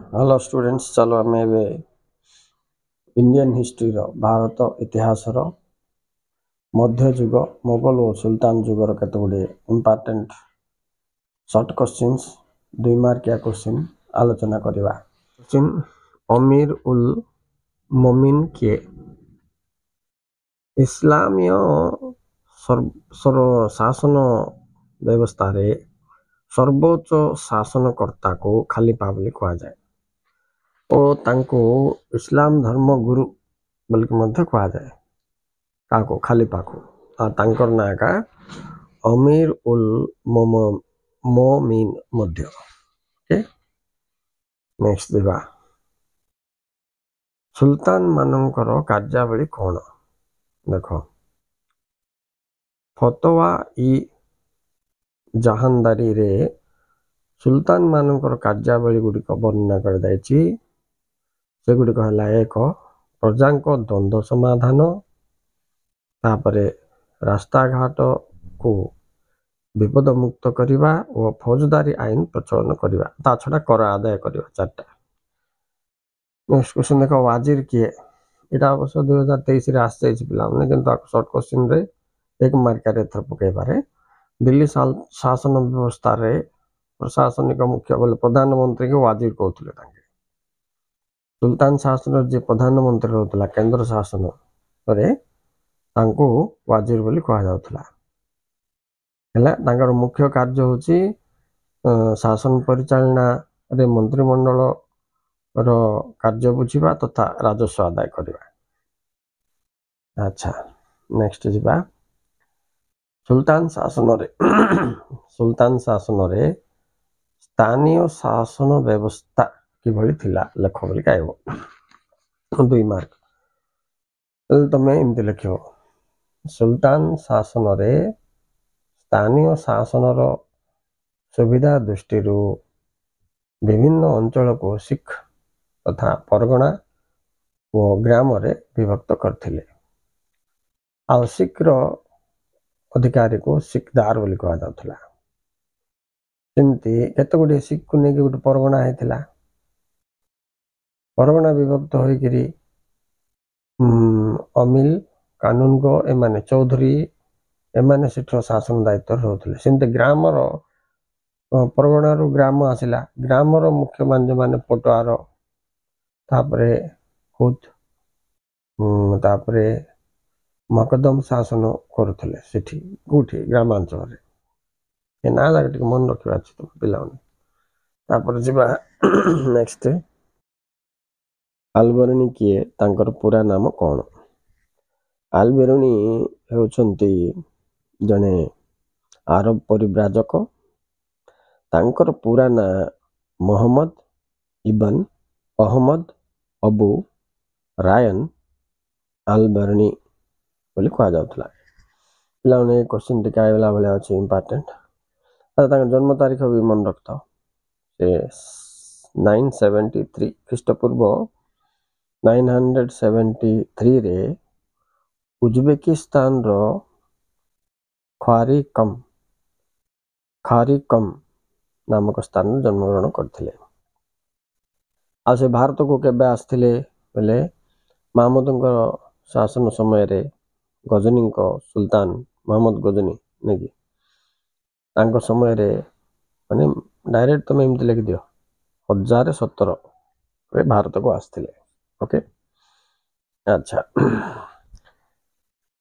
Hello students, चलो आम Indian history Bharat इतिहास मध्ययुग मोगल और सुल्तान जुगर केते गुडे इंपोर्टेंट शॉर्ट क्वेश्चंस 2 मार्किया क्वेश्चन आलोचना करवा। क्वेश्चन अमीर उल मोमिन किए? इस्लामीय शासन व्यवस्था रे सर्वोच्च शासनकर्ता को खलीफा बोली कहा जाए और तांको इस्लाम धर्म गुरु बोलिक मध्य कहा जाए काको खलीफा को आ तांकर ना का अमीर उल मोमिन मध्य। ओके, नेक्स्ट दिबा सुल्तान मानकर कार्यावली कौन? देखो, फतवा इ जहानदारी रे सुल्तान मानकर कार्यावली गुड़िक वर्णना कर जायछि। से गुड़िक हला एक प्रजांक द्वंद्व समाधान, तापरे रास्ता घाट को विपद मुक्त करवा और फौजदारी आईन प्रचलन करवा, ता छड़ा कर आदाय करवा। 4टा। नेक्स्ट क्वेश्चन देखो, वाजिर किए? इटा अवश्य 2023 रे आस जायछि पिला माने, किंतु शॉर्ट क्वेश्चन रे 1 मार्क रे थर पके पारे। दिल्ली शासन व्यवस्था रे प्रशासनिक मुख्य बोले प्रधानमंत्री को वाजिर कहउथिले तांके। सुल्तान शासन जे प्रधानमंत्री रहउतला केंद्र शासन रे तांको वाजिर बोली कहा जाउथला। हेला तांकर मुख्य कार्य होची शासन परिचालना रे मंत्रिमंडल रो कार्य बुझिबा तथा राजस्व आदाय करबा। अच्छा, नेक्स्ट जिबा सुल्तान शासन रे सुल्तान शासन रे स्थानीय शासन व्यवस्था किभली थिला लेख बोली कहबो। 2 मार्क तमे एमति लिखियो, सुल्तान शासन रे स्थानीय शासन रो सुविधा दृष्टि विभिन्न अंचल को सिख तथा परगना और ग्राम रे विभक्त करथिले। आ सिख रो अधिकारी को सिखदार बोली कहा जाउथला। सेमती केते गुडे सिख को नेकी गुटे परगना हेतिला। परगना विभक्त होई किरी अमिल कानून को एमाने चौधरी एमाने सिठर शासन दायित्व रहउथले। सेमती ग्राम रो परगना रो ग्राम आसिला, ग्राम रो मुख्य मान्य माने पटुआर, तापरे खुद तापरे मकदम शासन करुथले सेठी गुठी ग्रामांचल रे। ए ना जाके टिक मन रखिबा अछि तो पिलाउने। तापर जिबा नेक्स्ट, अलबर्नी किए? तांकर पूरा नाम कौन? अलबर्नी हेउछंती जने आरब परिव्राजक। तांकर पूरा ना मोहम्मद इबन अहमद अबू रायन अलबर्नी बोली कहा जाउथला। पिलाउने क्वेश्चन टिक आइला भले अछि इंपोर्टेंट। तांकर जन्म तारीख भी मन रखता से 973 ख्रीष्टपूर्व 973 रे उज्बेकिस्तान रो खारिकम नामक स्थान में जन्म ग्रहण करथिले। आ से भारत को केबे आस्थिले बोले महमूदंकर शासन समय रे गजनी को सुल्तान महमूद गजनी नेकी तांको समय रे माने डायरेक्ट तमे एमति लिख दियो 1017 रे भारत को आस्थिले। ओके, अच्छा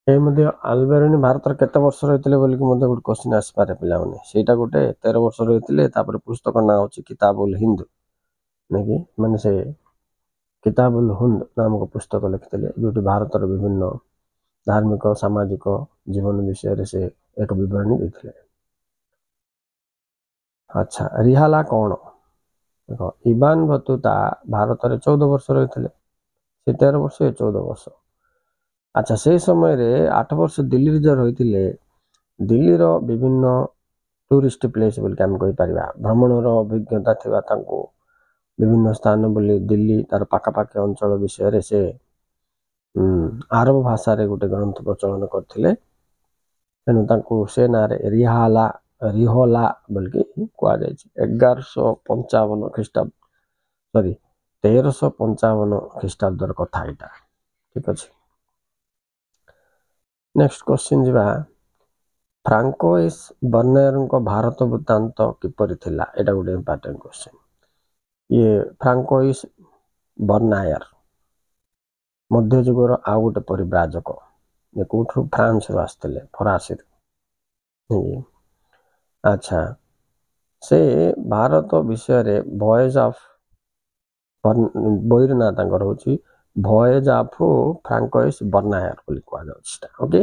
ए मध्ये अलबर्नी भारत रे केते वर्ष रहितले बोली कि मध्ये गुड क्वेश्चन आस पारे पिला माने। सेटा गुटे 13 वर्ष रहितले। तापर पुस्तक ना होची किताबुल हिंद नेकी माने से किताबुल हिंद नामक पुस्तक लिखितले, जोटी भारत रे विभिन्न धार्मिक सामाजिक जीवन विषय रे से एक विवरणी देथिले। अच्छा, रिहाला कौन? देखो, इबान बतुता भारत रे 14 वर्ष रहितले। से 13 वर्ष ए 14 वर्ष। अच्छा, से समय रे 8 वर्ष दिल्ली रे रहितले। दिल्ली रो विभिन्न टूरिस्ट प्लेस बोल के हम कहि परिबा, भ्रमण रो अभिज्ञता थिबा तांको विभिन्न स्थान बोली दिल्ली तार पाखा पाखे अंचल विषय रे से आरब भाषा रे गुटे ग्रंथ प्रचलन करथिले। तेनु तांको से ना रे रिहोला बोल के कहा जाय छै। 1155 ख्रीष्टाब्द ସରି 1355 ଖ୍ରୀଷ୍ଟାବ୍ଦର କଥା ଏଇଟା। ଠିକ୍ ଅଛି। ନେକ୍ସଟ କ୍ୱେଶ୍ଚିନ୍ ଯିବା, ଫ୍ରାଙ୍କୋଇସ୍ ବର୍ନେୟରଙ୍କ ଭାରତ ବୃତ୍ତାନ୍ତ କିପରି ଥିଲା? ଏଇଟା ଗୋଟେ ଇମ୍ପୋର୍ଟାଣ୍ଟ କ୍ୱେଶ୍ଚିନ୍। ଇଏ ଫ୍ରାଙ୍କୋଇସ୍ ବର୍ନାୟର ମଧ୍ୟଯୁଗର ଆଉ ଗୋଟେ ପରିବ୍ରାଜକ, ଯେ କୋଉଠୁ ଫ୍ରାନ୍ସରୁ ଆସିଥିଲେ, ଫରାସୀରୁ। ଆଚ୍ଛା, ସେ ଭାରତ ବିଷୟରେ ଭଏଜ ଅଫ୍ ବହିର ନାଁ ତାଙ୍କର ହେଉଛି ଭଏଜ ଅଫ୍ ଫ୍ରାଙ୍କୋଇସ୍ ବର୍ନାୟର ବୋଲି କୁହାଯାଉଛି ସେଟା। ଓକେ,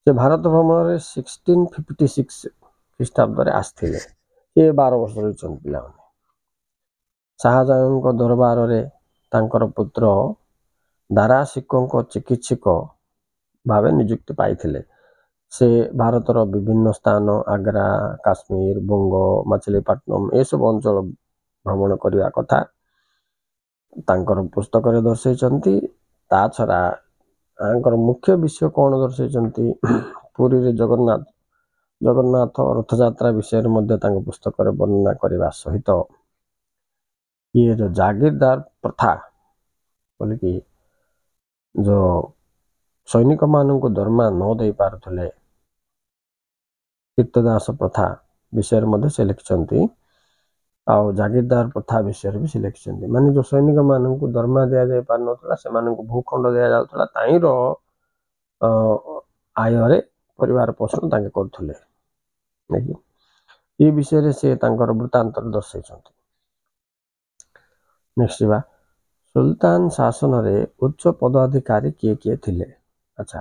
ସେ ଭାରତ ଭ୍ରମଣରେ 1656 ଖ୍ରୀଷ୍ଟାବ୍ଦରେ ଆସିଥିଲେ। ସେ 12 ବର୍ଷ ରହିଛନ୍ତି ପିଲାମାନେ। ଶାହଜାହାନଙ୍କ ଦରବାରରେ ତାଙ୍କର ପୁତ୍ର ଦାରାଶିକୋଙ୍କ ଚିକିତ୍ସକ ଭାବେ ନିଯୁକ୍ତି ପାଇଥିଲେ। ସେ ଭାରତର ବିଭିନ୍ନ ସ୍ଥାନ ଆଗ୍ରା, କାଶ୍ମୀର, ବଙ୍ଗ, ମାଛିଲିପାଟନମ ଏସବୁ ଅଞ୍ଚଳ ଭ୍ରମଣ କରିବା କଥା ତାଙ୍କର ପୁସ୍ତକରେ ଦର୍ଶାଇଛନ୍ତି। ତା ଛଡ଼ା ତାଙ୍କର ମୁଖ୍ୟ ବିଷୟ କ'ଣ ଦର୍ଶାଇଛନ୍ତି, ପୁରୀରେ ଜଗନ୍ନାଥ ରଥଯାତ୍ରା ବିଷୟରେ ମଧ୍ୟ ତାଙ୍କ ପୁସ୍ତକରେ ବର୍ଣ୍ଣନା କରିବା ସହିତ ଇଏ ଯେଉଁ ଜାଗିରଦାର ପ୍ରଥା ବୋଲିକି ଯେଉଁ ସୈନିକମାନଙ୍କୁ ଦରମା ନ ଦେଇପାରୁଥିଲେ, କୀର୍ତ୍ତଦାସ ପ୍ରଥା ବିଷୟରେ ମଧ୍ୟ ସେ ଲେଖିଛନ୍ତି। ଆଉ ଜାଗିରଦାର ପ୍ରଥା ବିଷୟରେ ବି ସେ ଲେଖିଛନ୍ତି। ମାନେ ଯେଉଁ ସୈନିକମାନଙ୍କୁ ଦରମା ଦିଆଯାଇ ପାରୁନଥିଲା, ସେମାନଙ୍କୁ ଭୂଖଣ୍ଡ ଦିଆଯାଉଥିଲା, ତାଇଁର ଆୟରେ ପରିବାର ପୋଷଣ ତାଙ୍କେ କରୁଥିଲେ। ଏ ବିଷୟରେ ସେ ତାଙ୍କର ବୃତ୍ତାନ୍ତରେ ଦର୍ଶାଇଛନ୍ତି। ନେକ୍ସଟ ଯିବା, ସୁଲତାନ ଶାସନରେ ଉଚ୍ଚ ପଦାଧିକାରୀ କିଏ କିଏ ଥିଲେ? ଆଚ୍ଛା,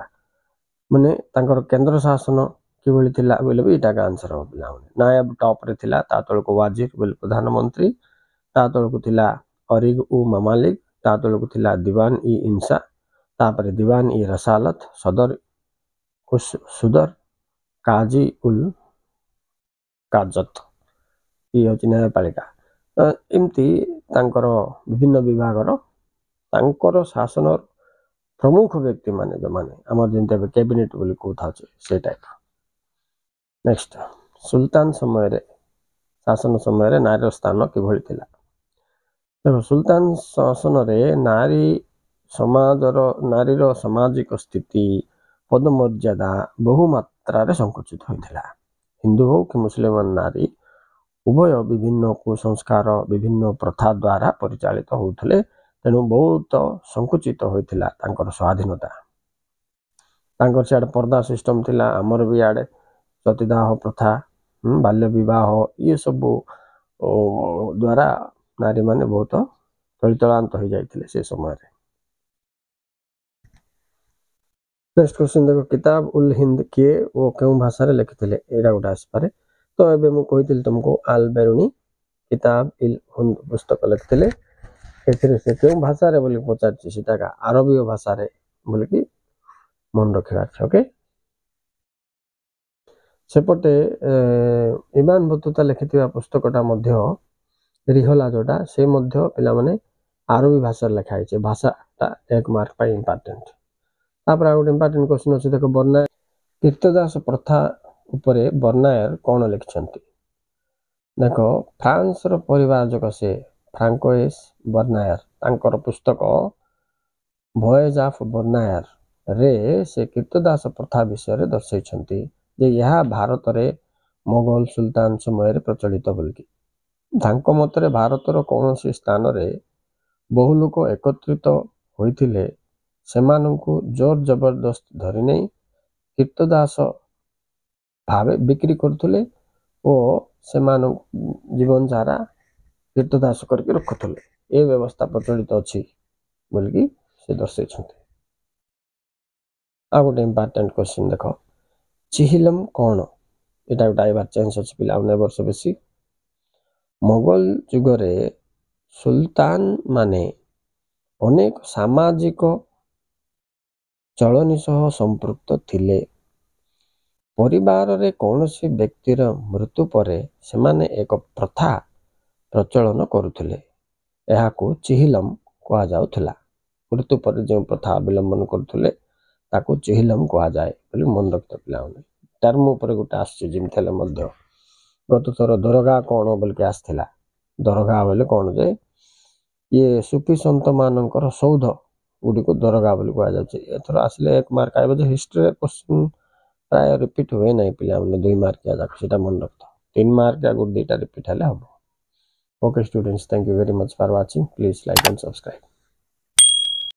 ମାନେ ତାଙ୍କର କେନ୍ଦ୍ର ଶାସନ କିଭଳି ଥିଲା ବୋଇଲେ ବି ଏଇଟା ଆନ୍ସର ହେବ ପିଲାମାନେ। ନାୟବ ଟପ୍ରେ ଥିଲା, ତା ତଳକୁ ୱାଜିର ବୋଲି ପ୍ରଧାନମନ୍ତ୍ରୀ, ତା ତଳକୁ ଥିଲା ଅରିଗ ଉ ମାମାଲିକ, ତା ତଳକୁ ଥିଲା ଦିୱାନ ଇ ଇନସା, ତାପରେ ଦିୱାନ ଇ ରସାଲତ, ସୁଦର, କାଜି ଉଲ କାଜତ, ଇଏ ହେଉଛି ନ୍ୟାୟପାଳିକା। ଏମିତି ତାଙ୍କର ବିଭିନ୍ନ ବିଭାଗର ତାଙ୍କର ଶାସନର ପ୍ରମୁଖ ବ୍ୟକ୍ତିମାନେ ଯେଉଁମାନେ ଆମର ଯେମିତି ଏବେ କ୍ୟାବିନେଟ ବୋଲି କହୁଥାଉଛେ ସେ ଟାଇପ। ନେକ୍ସଟ, ସୁଲତାନ ସମୟରେ ଶାସନ ସମୟରେ ନାରୀର ସ୍ଥାନ କିଭଳି ଥିଲା? ଦେଖ, ସୁଲତାନ ଶାସନରେ ନାରୀର ସାମାଜିକ ସ୍ଥିତି, ପଦମର୍ଯ୍ୟାଦା ବହୁ ମାତ୍ରାରେ ସଂକୁଚିତ ହୋଇଥିଲା। ହିନ୍ଦୁ ହେଉ କି ମୁସଲମାନ ନାରୀ ଉଭୟ ବିଭିନ୍ନ କୁସଂସ୍କାର, ବିଭିନ୍ନ ପ୍ରଥା ଦ୍ୱାରା ପରିଚାଳିତ ହେଉଥିଲେ। ତେଣୁ ବହୁତ ସଂକୁଚିତ ହୋଇଥିଲା ତାଙ୍କର ସ୍ୱାଧୀନତା। ତାଙ୍କର ସିଆଡ଼େ ପର୍ଦା ସିଷ୍ଟମ ଥିଲା, ଆମର ବି ଇଆଡ଼େ ସତୀଦାହ ପ୍ରଥା, ବାଲ୍ୟ ବିବାହ, ଇଏ ସବୁ ଦ୍ୱାରା ନାରୀମାନେ ବହୁତ ତଳିତଳାନ୍ତ ହୋଇଯାଇଥିଲେ ସେ ସମୟରେ। ନେକ୍ସଟ କ୍ୱେଶ୍ଚିନ୍ ଦେଖ, କିତାବ ଉଲ ହିନ୍ଦ କିଏ ଓ କେଉଁ ଭାଷାରେ ଲେଖିଥିଲେ? ଏଇଟା ଗୋଟେ ଆସିପାରେ। ତ ଏବେ ମୁଁ କହିଥିଲି ତୁମକୁ ଆଲ ବେରୁଣି କିତାବ ଇଲ ହିନ୍ଦ ପୁସ୍ତକ ଲେଖିଥିଲେ। ଏଥିରେ ସେ କେଉଁ ଭାଷାରେ ବୋଲି ପଚାରିଛି, ସେଟା ଆରବୀୟ ଭାଷାରେ ବୋଲିକି ମନେ ରଖିବାର ଅଛି। ଓକେ, ସେପଟେ ଇମାମ ବତୁତା ଲେଖିଥିବା ପୁସ୍ତକଟା ମଧ୍ୟ ରିହଲା ଯୋଉଟା, ସେ ମଧ୍ୟ ପିଲାମାନେ ଆରବୀ ଭାଷାରେ ଲେଖା ହେଇଛି। ଭାଷାଟା 1 ମାର୍କ ପାଇଁ ଇମ୍ପୋର୍ଟାଣ୍ଟ। ତାପରେ ଆଉ ଗୋଟେ ଇମ୍ପୋର୍ଟାଣ୍ଟ କ୍ୱେଶ୍ଚିନ୍ ଅଛି, ଦେଖ, ବର୍ନାୟର କୀର୍ତ୍ତଦାସ ପ୍ରଥା ଉପରେ ବର୍ନାୟର କ'ଣ ଲେଖିଛନ୍ତି? ଦେଖ, ଫ୍ରାନ୍ସର ପରିବ୍ରାଜକ ସେ ଫ୍ରାଙ୍କୋଇସ୍ ବର୍ନାୟର ତାଙ୍କର ପୁସ୍ତକ ଭଏଜ ଅଫ ବର୍ନାୟର ରେ ସେ କୀର୍ତ୍ତଦାସ ପ୍ରଥା ବିଷୟରେ ଦର୍ଶାଇଛନ୍ତି ଯେ ଏହା ଭାରତରେ ମୋଗଲ ସୁଲତାନ ସମୟରେ ପ୍ରଚଳିତ ବୋଲିକି। ତାଙ୍କ ମତରେ ଭାରତର କୌଣସି ସ୍ଥାନରେ ବହୁ ଲୋକ ଏକତ୍ରିତ ହୋଇଥିଲେ ସେମାନଙ୍କୁ ଜୋର ଜବରଦସ୍ତ ଧରି ନେଇ କୀର୍ତ୍ତଦାସ ଭାବେ ବିକ୍ରି କରୁଥିଲେ ଓ ସେମାନଙ୍କୁ ଜୀବନ ସାରା କୀର୍ତ୍ତଦାସ କରିକି ରଖୁଥିଲେ। ଏ ବ୍ୟବସ୍ଥା ପ୍ରଚଳିତ ଅଛି ବୋଲିକି ସେ ଦର୍ଶାଇଛନ୍ତି। ଆଉ ଗୋଟେ ଇମ୍ପୋର୍ଟାଣ୍ଟ କ୍ୱେଶ୍ଚିନ୍ ଦେଖ, ଚିହିଲମ କ'ଣ? ଏଇଟା ଗୋଟେ ଆଇବାର ଚାନ୍ସ ଅଛି ପିଲାମାନେ ଏ ବର୍ଷ ବେଶୀ। ମୋଗଲ ଯୁଗରେ ସୁଲତାନ ମାନେ ଅନେକ ସାମାଜିକ ଚଳନୀ ସହ ସମ୍ପୃକ୍ତ ଥିଲେ। ପରିବାରରେ କୌଣସି ବ୍ୟକ୍ତିର ମୃତ୍ୟୁ ପରେ ସେମାନେ ଏକ ପ୍ରଥା ପ୍ରଚଳନ କରୁଥିଲେ, ଏହାକୁ ଚିହିଲମ କୁହାଯାଉଥିଲା। ମୃତ୍ୟୁ ପରେ ଯେଉଁ ପ୍ରଥା ଅବଲମ୍ବନ କରୁଥିଲେ ତାକୁ ଚିହିଲମ କୁହାଯାଏ ବୋଲି ମନେ ରଖିତ ପିଲାମାନେ। ଟର୍ମ ଉପରେ ଗୋଟେ ଆସୁଛି ଯେମିତି ହେଲେ ମଧ୍ୟ। ଗତ ଥର ଦରଗା କ'ଣ ବୋଲିକି ଆସିଥିଲା। ଦରଗା ବୋଇଲେ କ'ଣ ଯେ ये सूफी सन्त मानकर सौध गुड़ी को दरगाह बोली कहुच्छे। एथर आसिले 1 मार्क आइब जे हिस्ट्री क्वेश्चन प्राय रिपीट हुए ना पिला 2 मार्किया जाक सेटा मन रखता 3 मार्क या 2टा रिपीट हेले हम। Okay students, thank you very much for watching. Please like and subscribe.